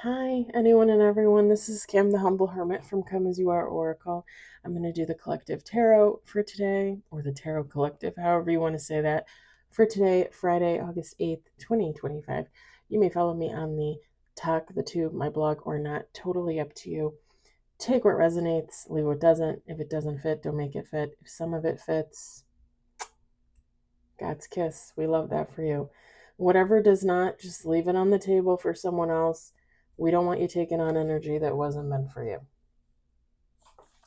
Hi, anyone and everyone. This is Kim, the Humble Hermit from Come As You Are Oracle. I'm going to do the collective tarot for today, or the tarot collective, however you want to say that, for today, Friday, August 8th, 2025. You may follow me on the Talk, the Tube, my blog, or not. Totally up to you. Take what resonates, leave what doesn't. If it doesn't fit, don't make it fit. If some of it fits, God's kiss. We love that for you. Whatever does not, just leave it on the table for someone else. We don't want you taking on energy that wasn't meant for you.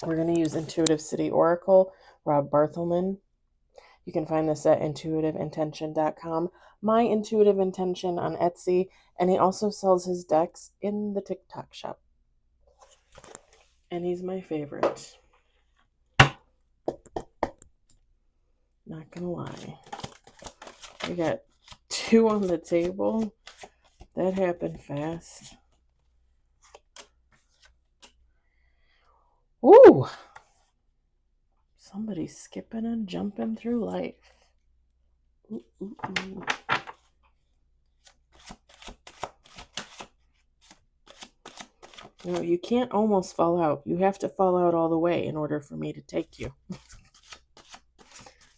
We're going to use Intuitive City Oracle, Rob Barthelman. You can find this at intuitiveintention.com. My Intuitive Intention on Etsy, and he also sells his decks in the TikTok shop. And he's my favorite. Not going to lie. We got 2 on the table. That happened fast. Ooh! Somebody's skipping and jumping through life. Ooh, ooh, ooh. No, you can't almost fall out. You have to fall out all the way in order for me to take you.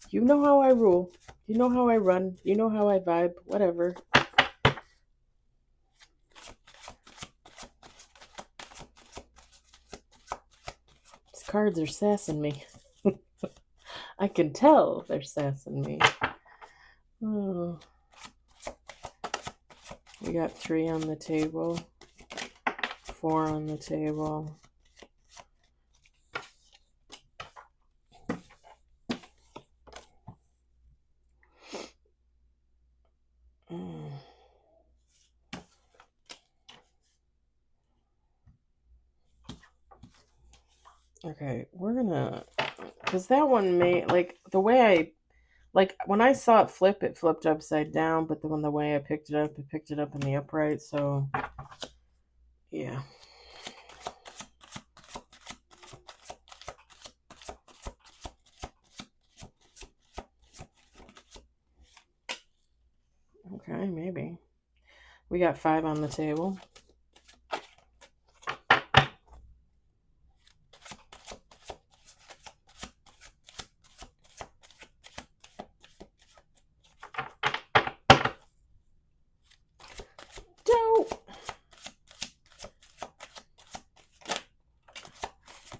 You know how I rule. You know how I run. You know how I vibe. Whatever. These cards are sassing me. I can tell they're sassing me. Oh. We got 3 on the table. 4 on the table. Okay, we're gonna, because that one may, like, the way when I saw it flip, it flipped upside down, but the way I picked it up in the upright, so, yeah. Okay, maybe. We got 5 on the table. Dope!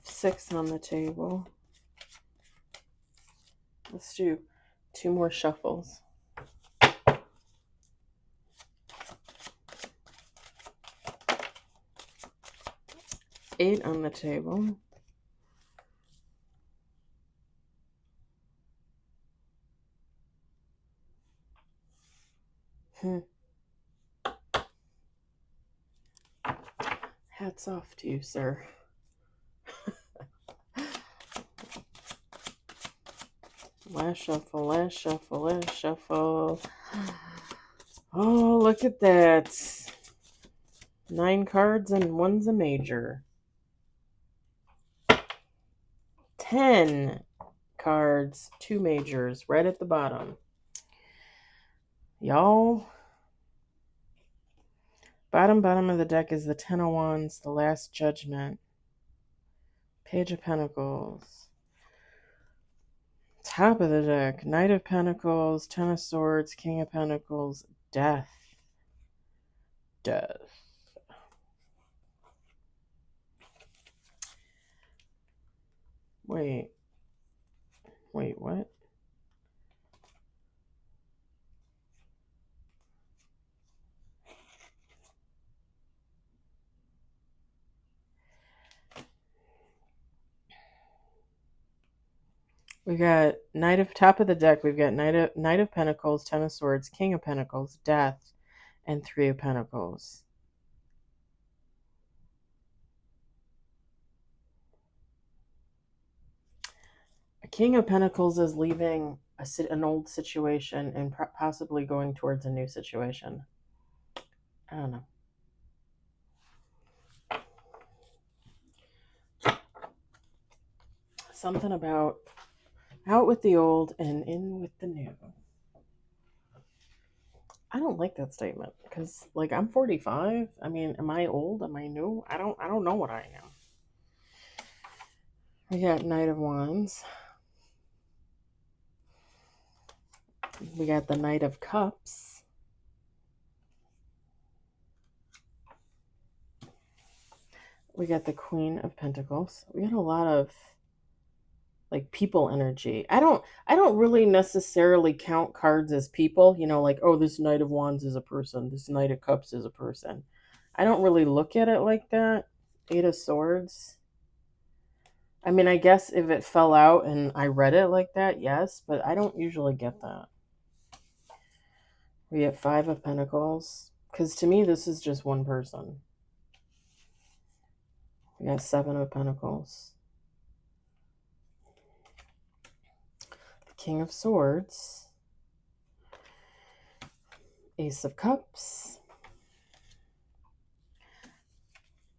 6 on the table. Let's do 2 more shuffles. 8 on the table. Hats off to you, sir. Last shuffle, last shuffle, last shuffle. Oh, look at that. 9 cards and one's a major. 10 cards, 2 majors, right at the bottom. Y'all, bottom of the deck is the 10 of Wands, the Last Judgment, Page of Pentacles. Top of the deck, Knight of Pentacles, 10 of Swords, King of Pentacles, Death. Wait, what? We got top of the deck, we've got Knight of Pentacles, 10 of Swords, King of Pentacles, Death, and 3 of Pentacles. A King of Pentacles is leaving an old situation and possibly going towards a new situation. I don't know. Something about out with the old and in with the new. I don't like that statement because, like, I'm 45. I mean, am I old? Am I new? I don't know what I am. We got Knight of Wands. We got the Knight of Cups. We got the Queen of Pentacles. We got a lot of like people energy. I don't really necessarily count cards as people, like, oh, this Knight of Wands is a person, this Knight of Cups is a person. I don't really look at it like that. Eight of Swords. I mean, I guess if it fell out and I read it like that, yes, but I don't usually get that. We get Five of Pentacles, because to me, this is just one person. We got Seven of Pentacles. The King of Swords. Ace of Cups.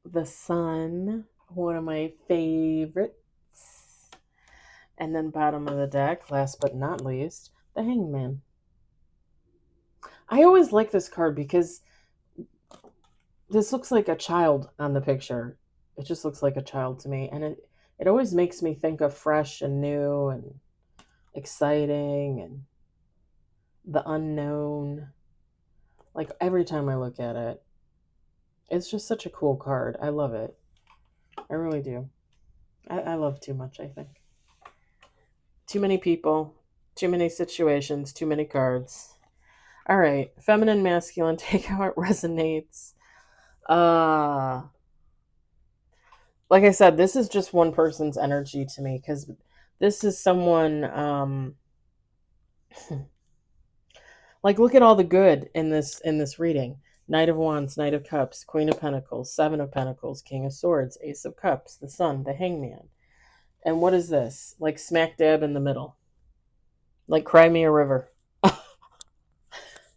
The Sun, one of my favorites. And then bottom of the deck, last but not least, the Hangman. I always like this card because this looks like a child on the picture. It just looks like a child to me. And it always makes me think of fresh and new and exciting and the unknown. Like every time I look at it, it's just such a cool card. I love it. I really do. I love too much, I think. Too many people, too many situations, too many cards. All right, feminine, masculine, take how it resonates. Like I said, this is just one person's energy to me because this is someone like look at all the good in this reading. Knight of Wands, Knight of Cups, Queen of Pentacles, Seven of Pentacles, King of Swords, Ace of Cups, the Sun, the Hangman. And what is this? Like smack dab in the middle. Like cry me a river.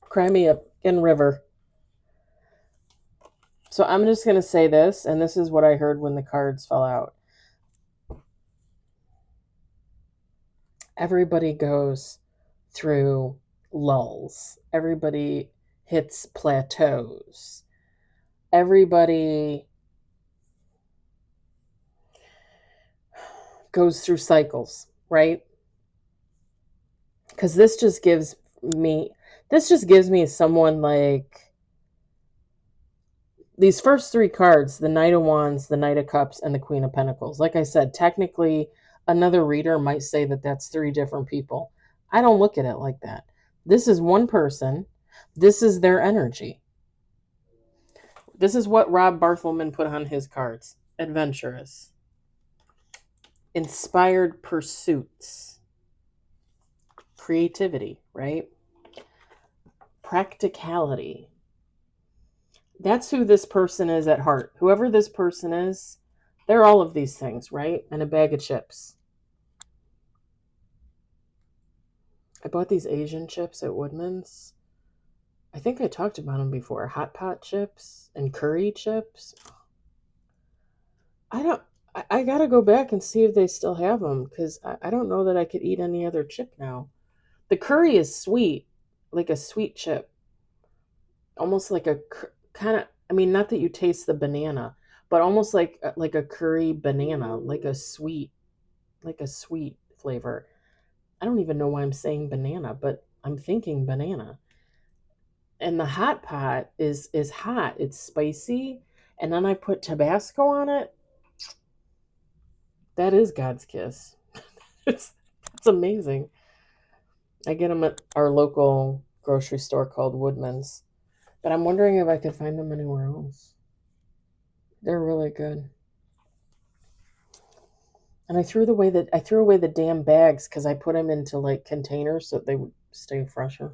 Cry me a in river. So I'm just going to say this, and this is what I heard when the cards fell out. Everybody goes through lulls. Everybody hits plateaus. Everybody goes through cycles, right? Because this just gives me someone like these first three cards, the Knight of Wands, the Knight of Cups, and the Queen of Pentacles. Like I said, technically, another reader might say that that's three different people. I don't look at it like that. This is one person. This is their energy. This is what Rob Barthelman put on his cards. Adventurous. Inspired pursuits. Creativity, right? Practicality. That's who this person is at heart. Whoever this person is, they're all of these things, right? And a bag of chips. I bought these Asian chips at Woodman's. I think I talked about them before. Hot pot chips and curry chips. I gotta go back and see if they still have them because I don't know that I could eat any other chip now. The curry is sweet, like a sweet chip. Almost like a kind of, I mean, not that you taste the banana, but almost like a curry banana, like a sweet flavor. I don't even know why I'm saying banana, but I'm thinking banana. And the hot pot is hot. It's spicy, and then I put Tabasco on it. That is God's kiss. it's amazing. I get them at our local grocery store called Woodman's, but I'm wondering if I could find them anywhere else. They're really good. And I threw away the damn bags because I put them into like containers so they would stay fresher.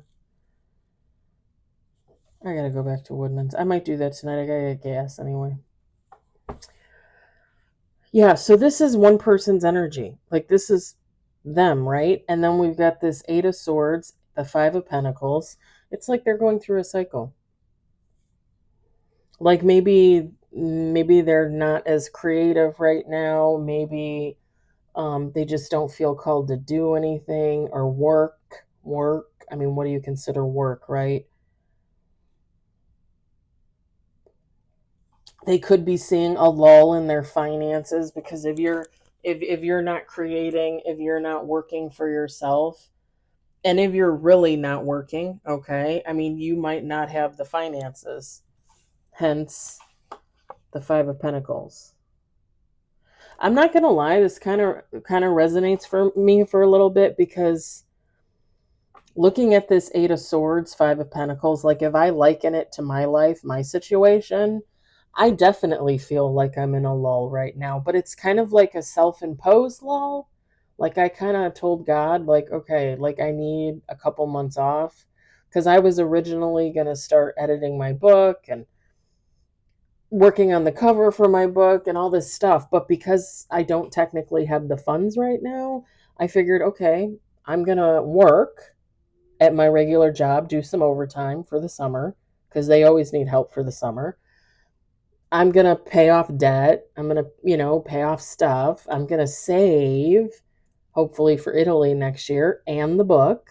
I gotta go back to Woodman's. I might do that tonight. I gotta get gas anyway. Yeah, so this is one person's energy. Like this is them, right? And then we've got this Eight of Swords, the Five of Pentacles. It's like they're going through a cycle. Like maybe they're not as creative right now. Maybe they just don't feel called to do anything or work. I mean, what do you consider work, right? They could be seeing a lull in their finances because if you're not creating, if you're not working for yourself, and if you're really not working, okay, I mean, you might not have the finances. Hence the Five of Pentacles. I'm not gonna lie, this kind of resonates for me for a little bit, because looking at this Eight of Swords, Five of Pentacles, like if I liken it to my life, my situation, I definitely feel like I'm in a lull right now, but it's kind of like a self-imposed lull. Like I kind of told God, like, okay, like I need a couple months off, because I was originally going to start editing my book and working on the cover for my book and all this stuff. But because I don't technically have the funds right now, I figured, okay, I'm going to work at my regular job, do some overtime for the summer, because they always need help for the summer. I'm going to pay off debt. I'm going to, pay off stuff. I'm going to save, hopefully for Italy next year and the book.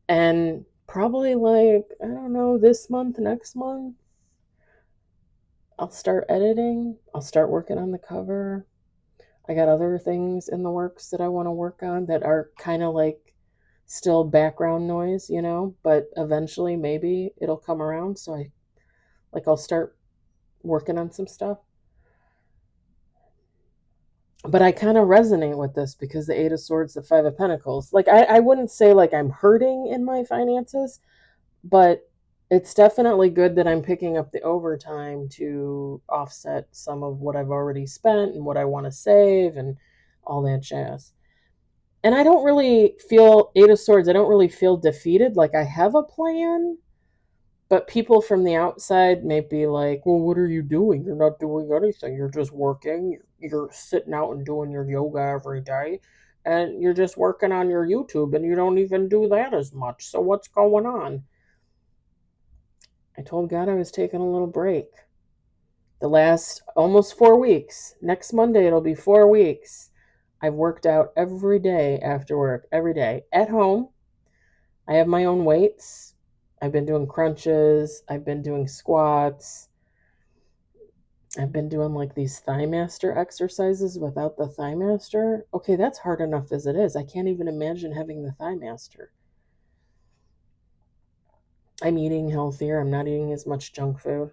And probably like, I don't know, this month, next month, I'll start editing. I'll start working on the cover. I got other things in the works that I want to work on that are kind of like still background noise, but eventually maybe it'll come around. So I'll start working on some stuff. But I kind of resonate with this because the Eight of Swords, the Five of Pentacles, like I wouldn't say like I'm hurting in my finances, but it's definitely good that I'm picking up the overtime to offset some of what I've already spent and what I want to save and all that jazz. And I don't really feel, Eight of Swords, I don't really feel defeated. Like I have a plan, but people from the outside may be like, well, what are you doing? You're not doing anything. You're just working. You're sitting out and doing your yoga every day. And you're just working on your YouTube and you don't even do that as much. So what's going on? I told God I was taking a little break. The last almost 4 weeks. Next Monday, it'll be 4 weeks. I've worked out every day after work, every day at home. I have my own weights. I've been doing crunches. I've been doing squats. I've been doing like these Thigh Master exercises without the Thigh Master. Okay, that's hard enough as it is. I can't even imagine having the Thigh Master. I'm eating healthier. I'm not eating as much junk food.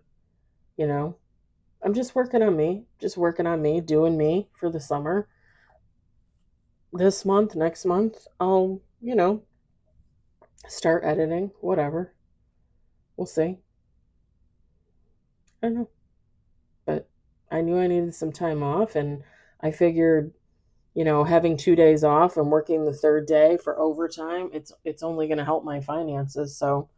I'm just working on me. Just working on me, doing me for the summer. This month, next month, I'll, start editing, whatever. We'll see. I don't know. But I knew I needed some time off, and I figured, having 2 days off and working the third day for overtime, it's only going to help my finances. So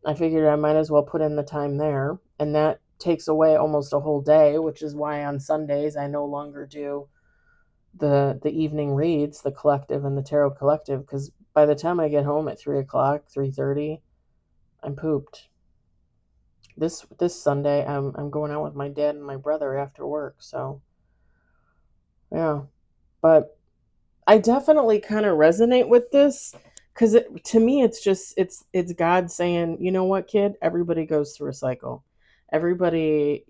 I figured I might as well put in the time there, and that takes away almost a whole day, which is why on Sundays I no longer do the evening reads, the collective and the tarot collective, because by the time I get home at 3 o'clock, 3:30, I'm pooped. This Sunday I'm going out with my dad and my brother after work, so yeah. But I definitely kind of resonate with this, because to me it's God saying, you know what, kid, everybody goes through a cycle. Everybody,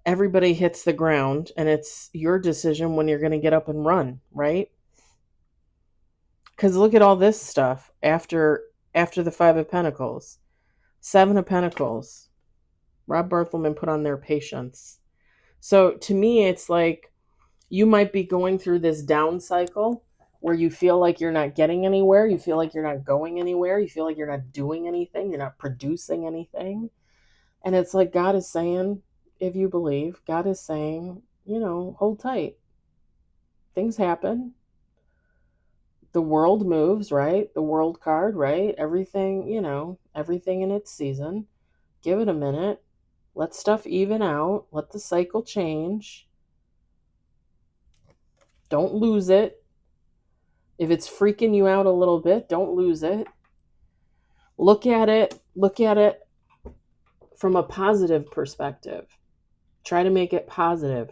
everybody hits the ground, and it's your decision when you're going to get up and run, right? Because look at all this stuff after the Five of Pentacles, Seven of Pentacles. Rob Berthelman put on their patience. So to me, it's like you might be going through this down cycle where you feel like you're not getting anywhere. You feel like you're not going anywhere. You feel like you're not doing anything. You're not producing anything. And it's like God is saying, if you believe, God is saying, hold tight. Things happen. The world moves, right? The world card, right? Everything, everything in its season. Give it a minute. Let stuff even out. Let the cycle change. Don't lose it. If it's freaking you out a little bit, don't lose it. Look at it from a positive perspective. Try to make it positive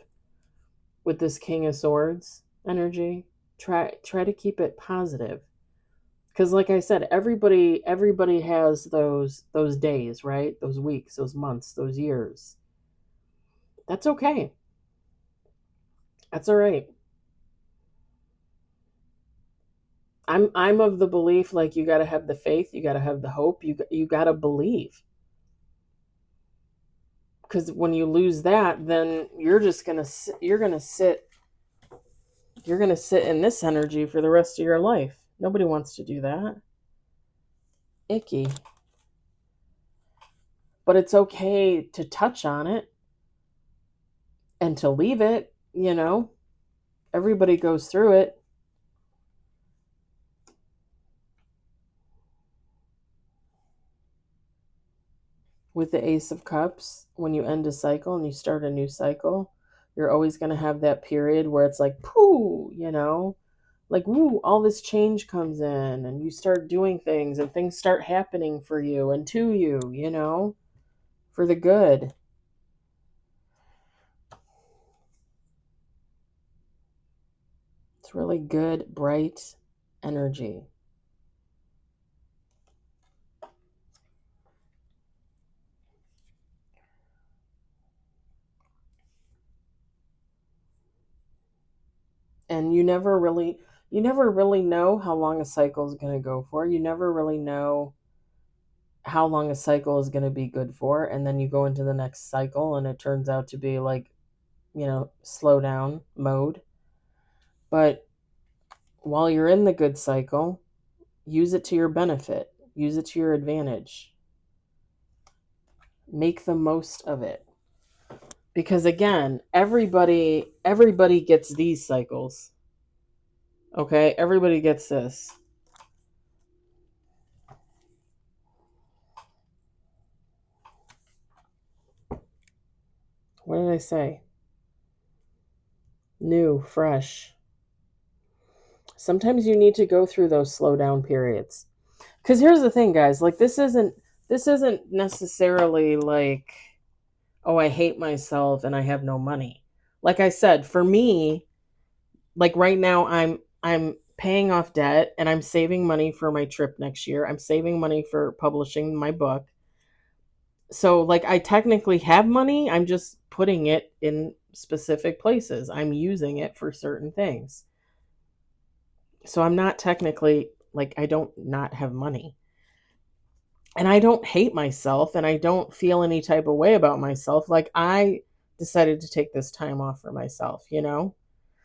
with this King of Swords energy. Try to keep it positive. Because like I said, everybody has those days, right? Those weeks, those months, those years. That's okay. That's all right. I'm of the belief, like, you got to have the faith, you got to have the hope, you got to believe. Because when you lose that, then you're gonna sit in this energy for the rest of your life. Nobody wants to do that. Icky. But it's okay to touch on it and to leave it, you know. Everybody goes through it. With the Ace of Cups, when you end a cycle and you start a new cycle, you're always going to have that period where it's like, pooh, you know, like, woo, all this change comes in and you start doing things and things start happening for you and to you, you know, for the good. It's really good, bright energy. And you never really know how long a cycle is going to go for. You never really know how long a cycle is going to be good for, and then you go into the next cycle and it turns out to be like, slow down mode. But while you're in the good cycle, use it to your benefit, use it to your advantage, make the most of it. Because again, everybody gets these cycles. Okay, everybody gets this. What did I say? New, fresh. Sometimes you need to go through those slow down periods. Cuz here's the thing, guys, like, this isn't necessarily like, oh, I hate myself and I have no money. Like I said, for me, like right now I'm paying off debt and I'm saving money for my trip next year. I'm saving money for publishing my book. So like I technically have money, I'm just putting it in specific places. I'm using it for certain things. So I'm not technically, like, I don't not have money. And I don't hate myself and I don't feel any type of way about myself. Like, I decided to take this time off for myself, you know?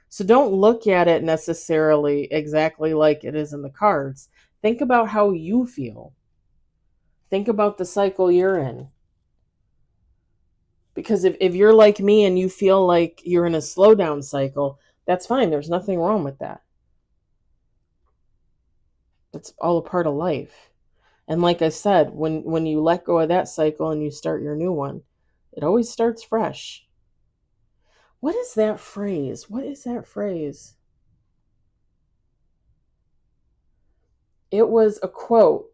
So don't look at it necessarily exactly like it is in the cards. Think about how you feel. Think about the cycle you're in. Because if you're like me and you feel like you're in a slowdown cycle, that's fine. There's nothing wrong with that. That's all a part of life. And like I said, when you let go of that cycle and you start your new one, it always starts fresh. What is that phrase? What is that phrase? It was a quote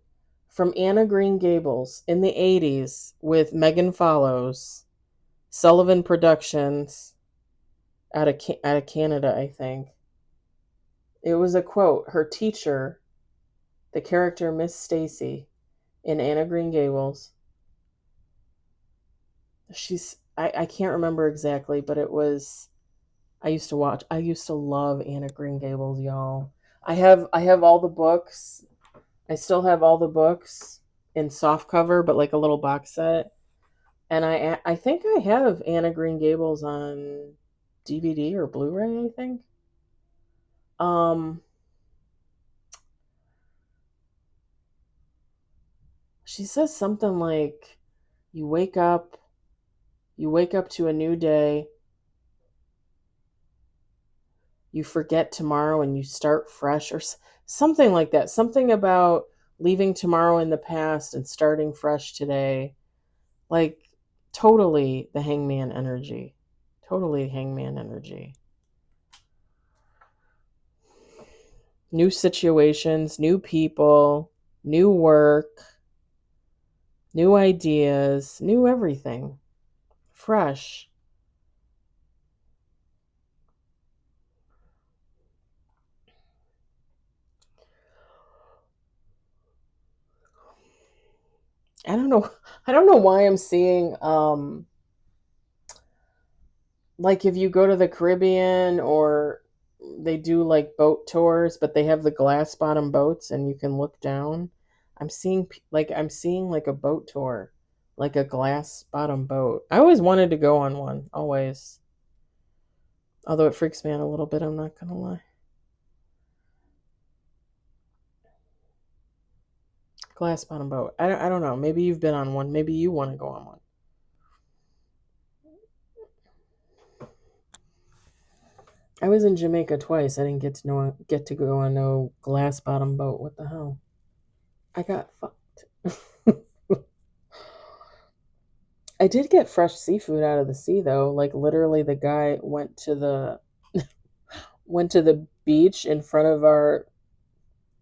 from Anna Green Gables in the 80s with Megan Follows, Sullivan Productions, out of Canada, I think. It was a quote. Her teacher, the character Miss Stacy in Anna Green Gables, I can't remember exactly, but it was, I used to love Anna Green Gables, y'all. I have all the books. I still have all the books in soft cover, but like a little box set. And I think I have Anna Green Gables on DVD or Blu-ray, I think. Um she says something like, you wake up, you wake up to a new day, you forget tomorrow and you start fresh, or something like that. Something about leaving tomorrow in the past and starting fresh today. Like, totally the hangman energy. Totally hangman energy. New situations, new people, new work, new ideas, new everything. Fresh. I don't know. I don't know why I'm seeing like if you go to the Caribbean or they do like boat tours, but they have the glass bottom boats and you can look down. I'm seeing like a boat tour, like a glass bottom boat. I always wanted to go on one, always. Although it freaks me out a little bit, I'm not gonna lie. Glass bottom boat. I don't know. Maybe you've been on one. Maybe you want to go on one. I was in Jamaica twice. I didn't get to go on no glass bottom boat. What the hell? I got fucked. I did get fresh seafood out of the sea though. Like literally the guy went to the beach in front of our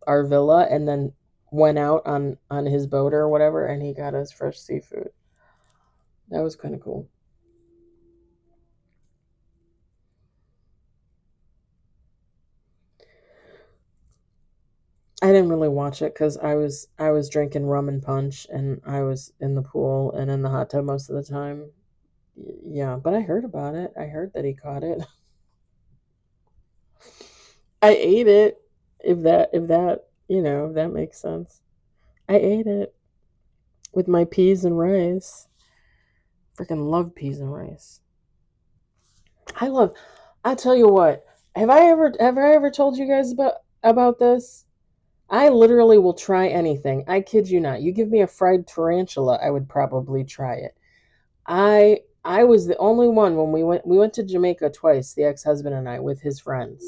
villa and then went out on his boat or whatever and he got us fresh seafood. That was kind of cool. I didn't really watch it cuz I was drinking rum and punch and I was in the pool and in the hot tub most of the time. Yeah, but I heard about it. I heard that he caught it. I ate it. If that makes sense. I ate it with my peas and rice. Freaking love peas and rice. I love I tell you what, have I ever told you guys about this? I literally will try anything. I kid you not. You give me a fried tarantula, I would probably try it. I was the only one when we went to Jamaica twice, the ex-husband and I with his friends.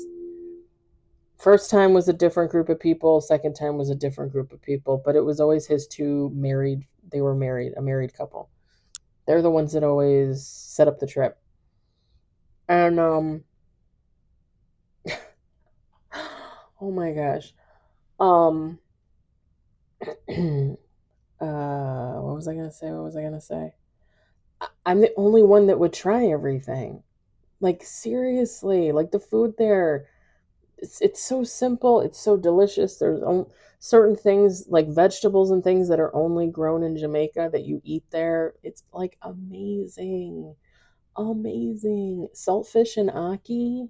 First time was a different group of people, second time was a different group of people, but it was always his two married, they were married, a married couple. They're the ones that always set up the trip. And oh my gosh. Um what was I going to say? What was I going to say? I'm the only one that would try everything. Like seriously, like the food there, it's so simple, it's so delicious. Certain things like vegetables and things that are only grown in Jamaica that you eat there. It's like amazing. Amazing. Saltfish and aki.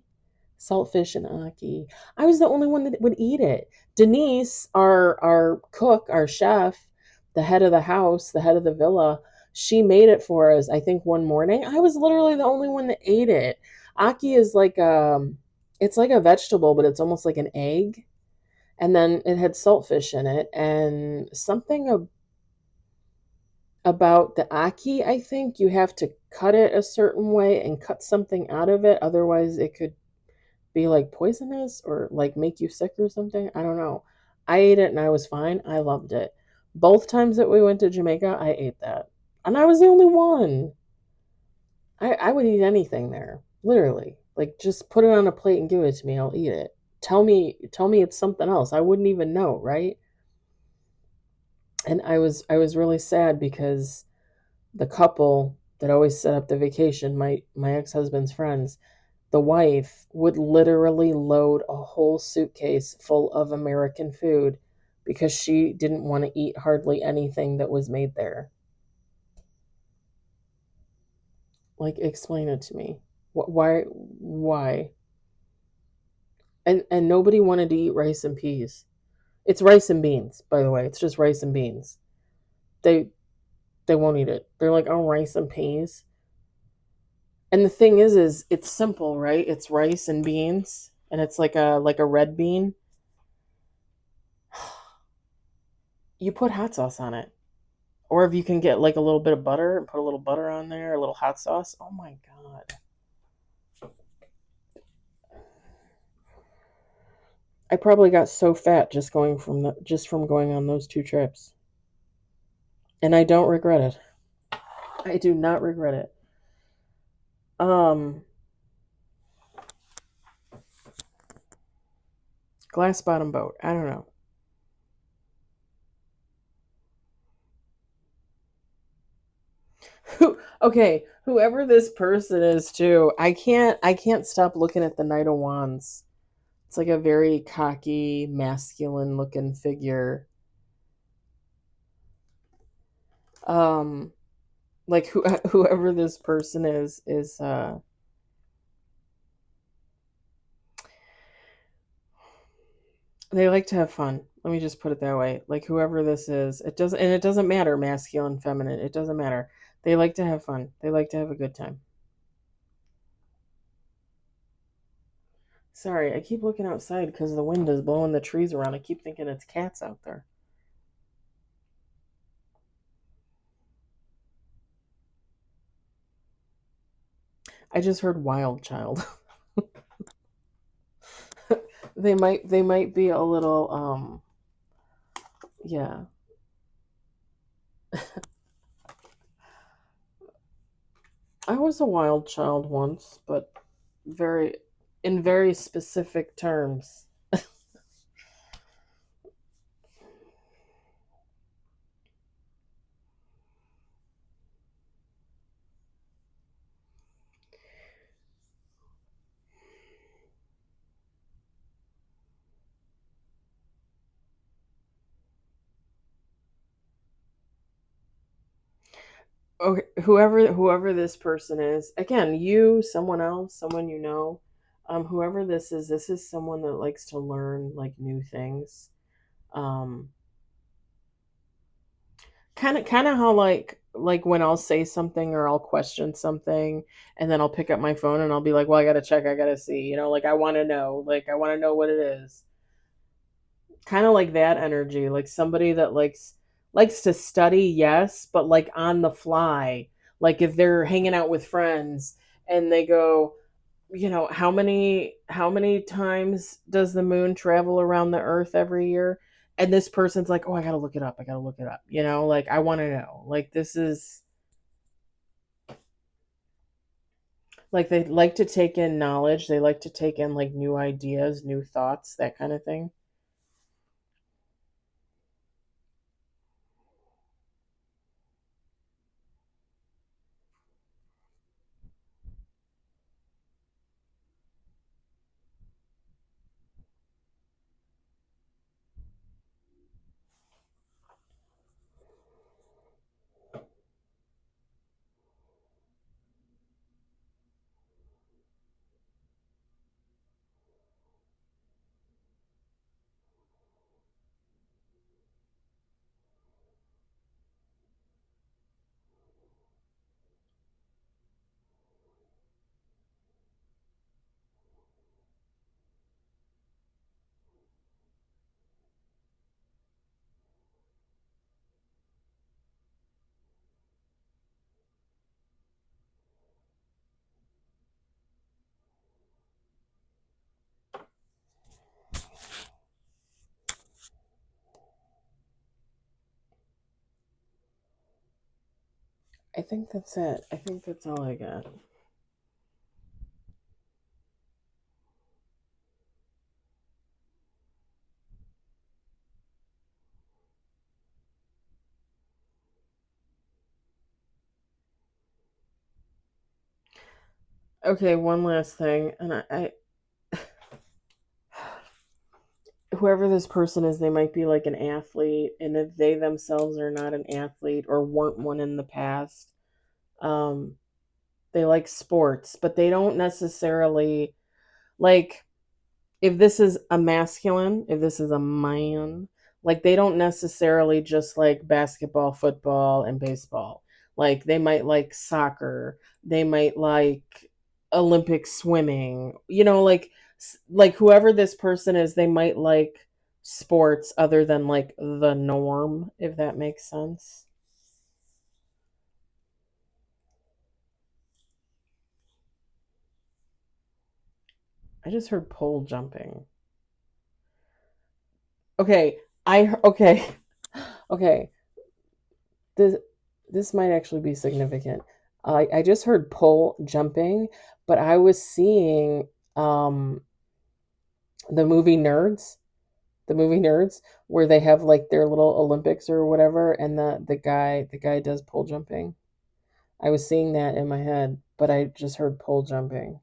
I was the only one that would eat it. Denise, our cook, our chef, the head of the house, the head of the villa, she made it for us. I think one morning. I was literally the only one that ate it. Aki is like it's like a vegetable, but it's almost like an egg. And then it had saltfish in it, and something about the aki. I think you have to cut it a certain way and cut something out of it, otherwise it could be like poisonous or like make you sick or something. I don't know. I ate it and I was fine. I loved it. Both times that we went to Jamaica, I ate that. And I was the only one. I would eat anything there. Literally. Like just put it on a plate and give it to me. I'll eat it. Tell me it's something else. I wouldn't even know, right? And I was really sad because the couple that always set up the vacation, my ex-husband's friends, the wife would literally load a whole suitcase full of American food because she didn't want to eat hardly anything that was made there. Like, explain it to me. Why? Why? And nobody wanted to eat rice and peas. It's rice and beans, by the way. It's just rice and beans. They they won't eat it. They're like, oh, rice and peas. And the thing is it's simple, right? It's rice and beans, and it's like a red bean. You put hot sauce on it. Or if you can get like a little bit of butter and put a little butter on there, a little hot sauce. Oh my god. I probably got so fat just from going on those two trips. And I don't regret it. I do not regret it. Um Glass bottom boat. I don't know. Okay, whoever this person is too, I can't stop looking at the Knight of Wands. It's like a very cocky, masculine looking figure. Um, like whoever this person is they like to have fun. Let me just put it that way. Like whoever this is, it doesn't matter masculine, feminine. It doesn't matter. They like to have fun. They like to have a good time. Sorry, I keep looking outside because the wind is blowing the trees around. I keep thinking it's cats out there. I just heard wild child. They might be a little yeah. I was a wild child once, but very in very specific terms. Okay, whoever this person is, again, you, someone else, someone you know, whoever this is someone that likes to learn like new things. Um, kind of how like when I'll say something or I'll question something, and then I'll pick up my phone and I'll be like, well, I gotta check, I gotta see, like I want to know what it is. Kind of like that energy, like somebody that likes to study, yes, but like on the fly. Like if they're hanging out with friends and they go, how many times does the moon travel around the earth every year? And this person's like, oh, I gotta look it up, I gotta look it up, like I want to know, like this is like they like to take in knowledge, they like to take in like new ideas, new thoughts, that kind of thing. I think that's it. I think that's all I got. Okay, one last thing, and whoever this person is, they might be like an athlete, and if they themselves are not an athlete or weren't one in the past, um, they like sports, but they don't necessarily like if this is a masculine, if this is a man, like they don't necessarily just like basketball, football, and baseball. Like they might like soccer, they might like Olympic swimming. Like whoever this person is, they might like sports other than like the norm, if that makes sense. I just heard pole jumping. Okay, okay, okay. This this might actually be significant. I just heard pole jumping, but I was seeing um the movie Nerds, the movie Nerds, where they have like their little Olympics or whatever, and the guy does pole jumping. I was seeing that in my head, but I just heard pole jumping.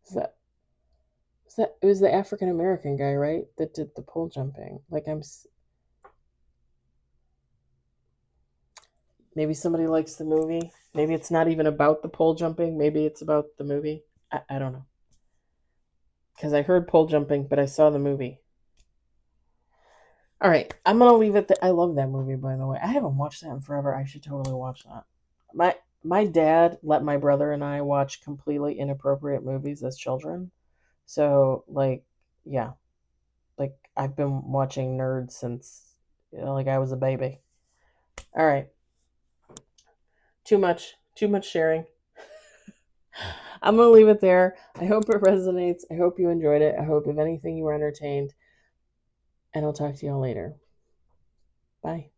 Is that it was the African American guy, right? That did the pole jumping. Like Maybe somebody likes the movie. Maybe it's not even about the pole jumping. Maybe it's about the movie. I don't know. Because I heard pole jumping, but I saw the movie. All right, I'm gonna leave it. I love that movie, by the way. I haven't watched that in forever. I should totally watch that. My dad let my brother and I watch completely inappropriate movies as children. So like, yeah, like I've been watching Nerds since like I was a baby. All right, too much sharing. I'm gonna leave it there. I hope it resonates. I hope you enjoyed it. I hope if anything you were entertained. And I'll talk to y'all later. Bye.